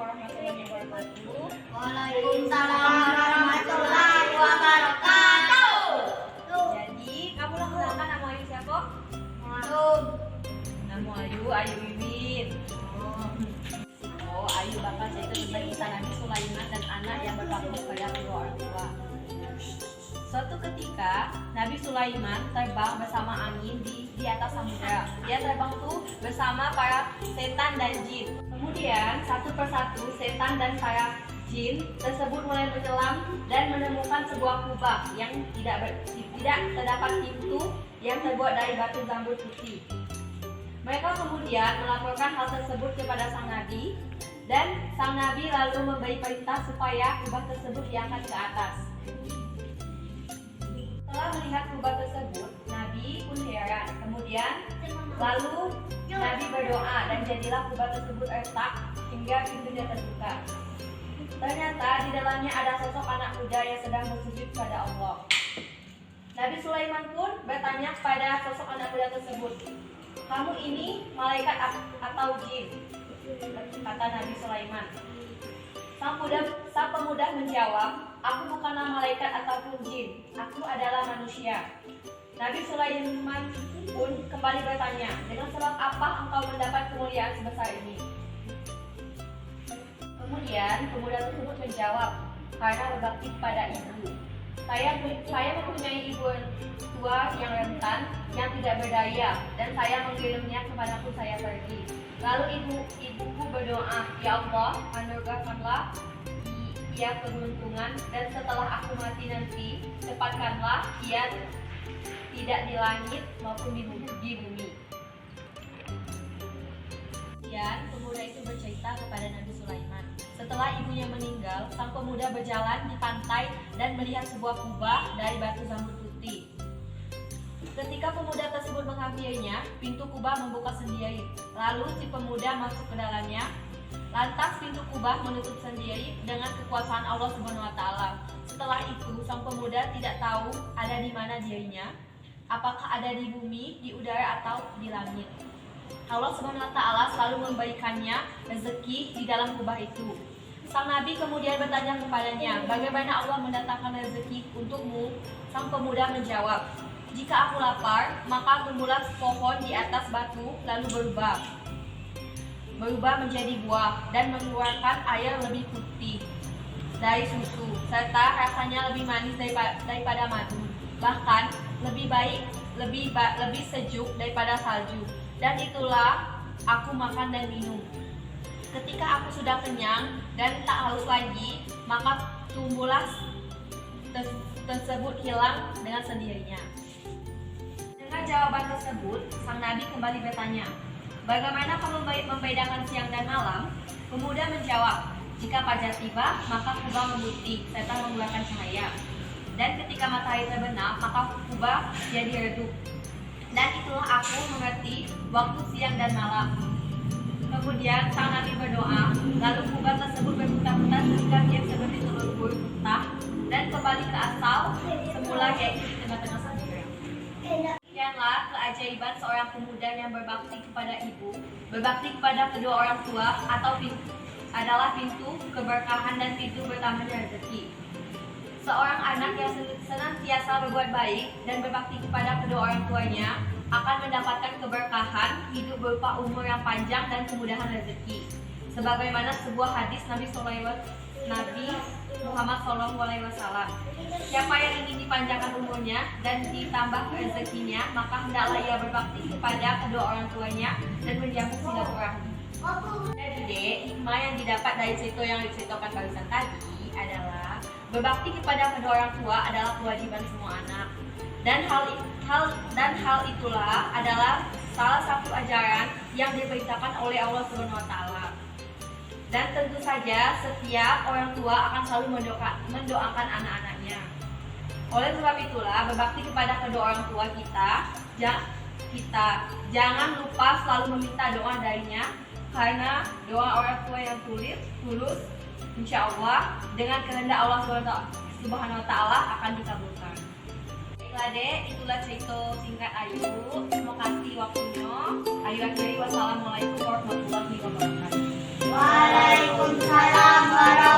warahmatullahi wabarakatuh. Waalaikumsalam warahmatullahi wabarakatuh. Jadi, kamu kenalkan nama Ayu siapa? Malum. Nama Ayu Wiwin. Ayu bakal cerita tentang kisah Nabi Sulaiman dan anak yang berbakti kepada kedua orang tua. Suatu ketika, Nabi Sulaiman terbang bersama angin di atas samudera. Dia terbang tuh bersama para setan dan jin. Kemudian, satu persatu setan dan para jin tersebut mulai menyelam dan menemukan sebuah kubah yang tidak terdapat pintu yang terbuat dari batu zambut putih. Mereka kemudian melaporkan hal tersebut kepada sang Nabi, dan sang Nabi lalu memberi perintah supaya kubah tersebut diangkat ke atas. Setelah melihat kubah tersebut, Nabi pun heran. Kemudian lalu Nabi berdoa dan jadilah kubah tersebut retak hingga pintunya terbuka. Ternyata di dalamnya ada sosok anak muda yang sedang bersujud kepada Allah. Nabi Sulaiman pun bertanya kepada sosok anak muda tersebut, "Kamu ini malaikat atau jin?" kata Nabi Sulaiman. Sang pemuda menjawab, "Aku bukanlah malaikat ataupun jin, aku adalah manusia." Nabi Sulaiman pun kembali bertanya, "Dengan sebab apa engkau mendapat kemuliaan sebesar ini?" Kemudian pemuda tersebut menjawab, "Karena berbakti kepada ibu. Saya mempunyai ibu tua yang rentan, yang tidak berdaya, dan saya mengirimnya kemana pun saya pergi. Lalu ibuku berdoa, 'Ya Allah, anugerahkanlah ia keberuntungan, dan setelah aku mati nanti, cepatkanlah ia tidak di langit maupun di bumi.'" Kemudian pemuda itu bercerita kepada Nabi Sulaiman. Setelah ibunya meninggal, sang pemuda berjalan di pantai dan melihat sebuah kubah dari batu zambut putih. Ketika pemuda tersebut menghampirinya, pintu kubah membuka sendiri. Lalu si pemuda masuk ke dalamnya. Lantas pintu kubah menutup sendiri dengan kekuasaan Allah SWT. Setelah itu, sang pemuda tidak tahu ada di mana dirinya, apakah ada di bumi, di udara, atau di langit. Allah SWT selalu memberikannya rezeki di dalam kubah itu. Sang Nabi kemudian bertanya kepadanya, "Bagaimana Allah mendatangkan rezeki untukmu?" Sang pemuda menjawab, "Jika aku lapar, maka tumbuhlah pohon di atas batu lalu berubah menjadi buah dan mengeluarkan air lebih putih dari susu, serta rasanya lebih manis daripada madu, bahkan lebih sejuk daripada salju. Dan itulah aku makan dan minum. Ketika aku sudah kenyang dan tak haus lagi, maka tumbuhlah tersebut hilang dengan sendirinya." Dengan jawaban tersebut, sang Nabi kembali bertanya, "Bagaimana kamu membedakan siang dan malam?" Pemuda menjawab, "Jika fajar tiba, maka kubah memutih serta mengeluarkan cahaya. Dan ketika matahari terbenam, maka kubah jadi redup. Dan itulah aku mengerti waktu siang dan malam." Kemudian sang Nabi berdoa, lalu kubah tersebut berputar-putar sehingga dia seperti telur putih dan kembali ke asal semula, yaitu di tengah-tengah samudera. Demikianlah keajaiban seorang pemuda yang berbakti kepada ibu, berbakti kepada kedua orang tua, adalah pintu keberkahan dan pintu bertambahnya rezeki. Seorang anak yang senantiasa berbuat baik dan berbakti kepada kedua orang tuanya akan mendapatkan keberkahan hidup berupa umur yang panjang dan kemudahan rezeki. Sebagaimana sebuah hadis Nabi Muhammad SAW, "Siapa yang ingin dipanjangkan umurnya dan ditambah rezekinya, maka hendaklah ia berbakti kepada kedua orang tuanya dan menjaga silaturahmi." Jadi hikmah yang didapat dari cerita yang diceritakan barusan tadi adalah berbakti kepada kedua orang tua adalah kewajiban semua anak. Dan hal itulah adalah salah satu ajaran yang diperintahkan oleh Allah SWT. Dan tentu saja setiap orang tua akan selalu mendoakan anak-anaknya. Oleh sebab itulah berbakti kepada kedua orang tua kita jangan lupa selalu meminta doa darinya, karena doa orang tua yang tulus insya Allah dengan kehendak Allah Subhanahu wa Ta'ala akan dikabulkan. Baiklah Dek, itulah cerita singkat Ayu. Terima kasih waktunya. Ayu akhiri, wassalamualaikum warahmatullahi wabarakatuh. Waalaikumsalam warahmatullahi